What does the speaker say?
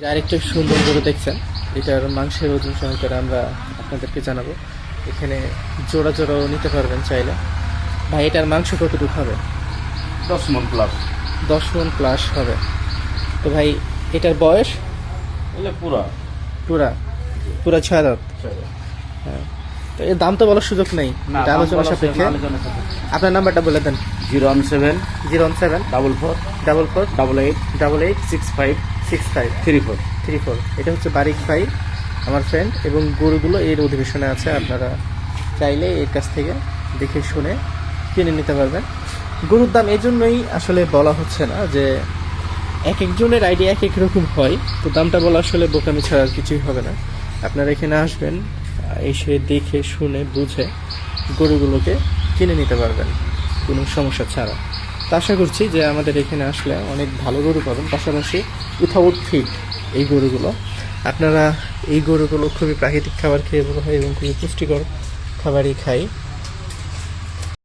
আরেকটা সুন্দর গরু দেখছেন, এটার মাংসের ওজন সহকারে আমরা আপনাদেরকে জানাবো। এখানে জোড়া জোড়াও নিতে পারবেন চাইলে। ভাই এটার মাংস কতটুকু হবে? 10 মণ প্লাস। 10 মণ প্লাস হবে। তো ভাই এটার বয়স? এলে পুরা পুরা পুরা 6 দাঁত। হ্যাঁ, তো এর দাম তো বলার সুযোগ নেই, এটা আলোচনা সাপেক্ষে। আপনার নাম্বারটা বলে দেন। 017 017 44 44 88 88 65 65 34। 34। এটা হচ্ছে বারিক ভাই, আমার ফ্রেন্ড, এবং গরুগুলো এর অধিবেশনে আছে। আপনারা চাইলে এর কাছ থেকে দেখে শুনে কিনে নিতে পারবেন। গরুর দাম এই জন্যই আসলে বলা হচ্ছে না, যে এক একজনের আইডিয়া এক এক রকম হয়, তো দামটা বলা আসলে বোকামি ছাড়া আর কিছুই হবে না। আপনারা এখানে আসবেন, এসে দেখে শুনে বুঝে গরুগুলোকে কিনে নিতে পারবেন কোনো সমস্যা ছাড়া। তো আশা করছি যে আমাদের এখানে আসলে অনেক ভালো গরু পাবেন, পাশাপাশি উইথাউট ফিড এই গরুগুলো। আপনারা এই গরুগুলো খুবই প্রাকৃতিক খাবার খেয়ে বড় হয় এবং খুবই পুষ্টিকর খাবারই খায়।